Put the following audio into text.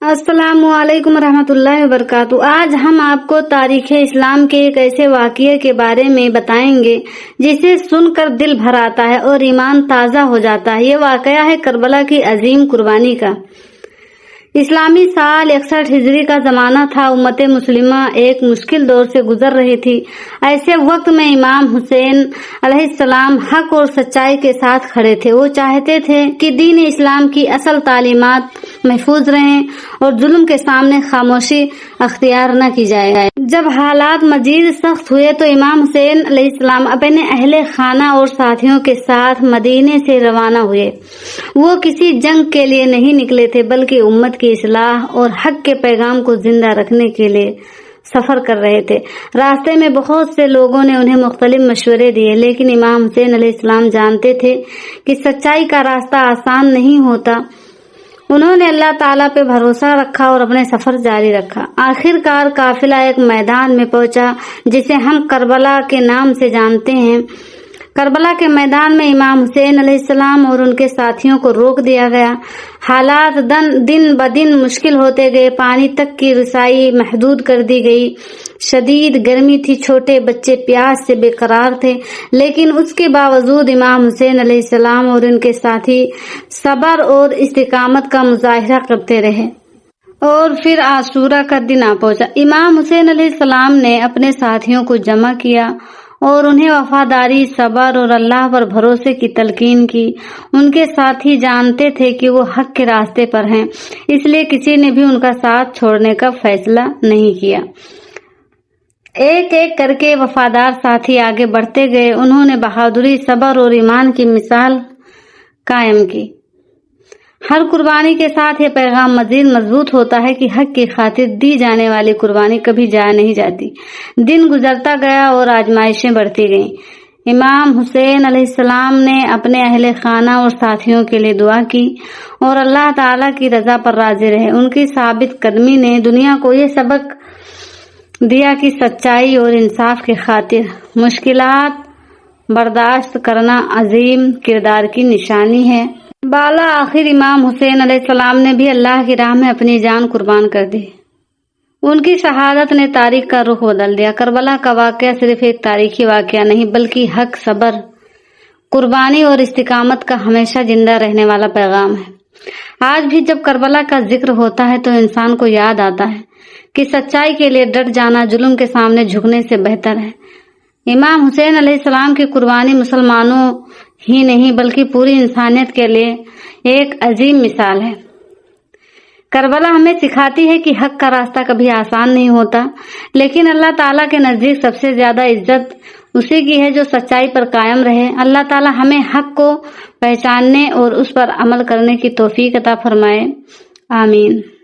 السلام علیکم ورحمۃ اللہ وبرکاتہ۔ آج ہم آپ کو تاریخ اسلام کے ایک ایسے واقعے کے بارے میں بتائیں گے جسے سن کر دل بھر آتا ہے اور ایمان تازہ ہو جاتا ہے۔ یہ واقعہ ہے کربلا کی عظیم قربانی کا۔ اسلامی سال 61 ہجری کا زمانہ تھا۔ امت مسلمہ ایک مشکل دور سے گزر رہی تھی۔ ایسے وقت میں امام حسین علیہ السلام حق اور سچائی کے ساتھ کھڑے تھے۔ وہ چاہتے تھے کہ دین اسلام کی اصل تعلیمات محفوظ رہیں اور ظلم کے سامنے خاموشی اختیار نہ کی جائے۔ جب حالات مزید سخت ہوئے تو امام حسین علیہ السلام اپنے اہل خانہ اور ساتھیوں کے ساتھ مدینے سے روانہ ہوئے۔ وہ کسی جنگ کے لیے نہیں نکلے تھے بلکہ امت کی اصلاح اور حق کے پیغام کو زندہ رکھنے کے لیے سفر کر رہے تھے۔ راستے میں بہت سے لوگوں نے انہیں مختلف مشورے دیے، لیکن امام حسین علیہ السلام جانتے تھے کہ سچائی کا راستہ آسان نہیں ہوتا۔ انہوں نے اللہ تعالیٰ پہ بھروسہ رکھا اور اپنے سفر جاری رکھا۔ آخر کار قافلہ ایک میدان میں پہنچا جسے ہم کربلا کے نام سے جانتے ہیں۔ کربلا کے میدان میں امام حسین علیہ السلام اور ان کے ساتھیوں کو روک دیا گیا۔ حالات دن بدن مشکل ہوتے گئے۔ پانی تک کی رسائی محدود کر دی گئی۔ شدید گرمی تھی، چھوٹے بچے پیاس سے بے قرار تھے، لیکن اس کے باوجود امام حسین علیہ السلام اور ان کے ساتھی صبر اور استقامت کا مظاہرہ کرتے رہے۔ اور پھر عاشورہ کا دن آ پہنچا۔ امام حسین علیہ السلام نے اپنے ساتھیوں کو جمع کیا اور انہیں وفاداری، صبر اور اللہ پر بھروسے کی تلقین کی۔ ان کے ساتھی جانتے تھے کہ وہ حق کے راستے پر ہیں، اس لیے کسی نے بھی ان کا ساتھ چھوڑنے کا فیصلہ نہیں کیا۔ ایک ایک کر کے وفادار ساتھی آگے بڑھتے گئے۔ انہوں نے بہادری، صبر اور ایمان کی مثال قائم کی۔ ہر قربانی کے ساتھ یہ پیغام مزید مضبوط ہوتا ہے کہ حق کی خاطر دی جانے والی قربانی کبھی ضائع نہیں جاتی۔ دن گزرتا گیا اور آزمائشیں بڑھتی گئیں۔ امام حسین علیہ السلام نے اپنے اہل خانہ اور ساتھیوں کے لیے دعا کی اور اللہ تعالیٰ کی رضا پر راضی رہے۔ ان کی ثابت قدمی نے دنیا کو یہ سبق دیا کہ سچائی اور انصاف کی خاطر مشکلات برداشت کرنا عظیم کردار کی نشانی ہے۔ بالا آخر امام حسین علیہ السلام نے بھی اللہ کی راہ میں اپنی جان قربان کر دی۔ ان کی شہادت نے تاریخ کا رخ بدل دیا۔ کربلا کا واقعہ صرف ایک تاریخی واقعہ نہیں بلکہ حق، صبر، قربانی اور استقامت کا ہمیشہ زندہ رہنے والا پیغام ہے۔ آج بھی جب کربلا کا ذکر ہوتا ہے تو انسان کو یاد آتا ہے کہ سچائی کے لیے ڈٹ جانا ظلم کے سامنے جھکنے سے بہتر ہے۔ امام حسین علیہ السلام کی قربانی مسلمانوں ہی نہیں بلکہ پوری انسانیت کے لیے ایک عظیم مثال ہے۔ کربلا ہمیں سکھاتی ہے کہ حق کا راستہ کبھی آسان نہیں ہوتا، لیکن اللہ تعالیٰ کے نزدیک سب سے زیادہ عزت اسی کی ہے جو سچائی پر قائم رہے۔ اللہ تعالیٰ ہمیں حق کو پہچاننے اور اس پر عمل کرنے کی توفیق عطا فرمائے۔ آمین۔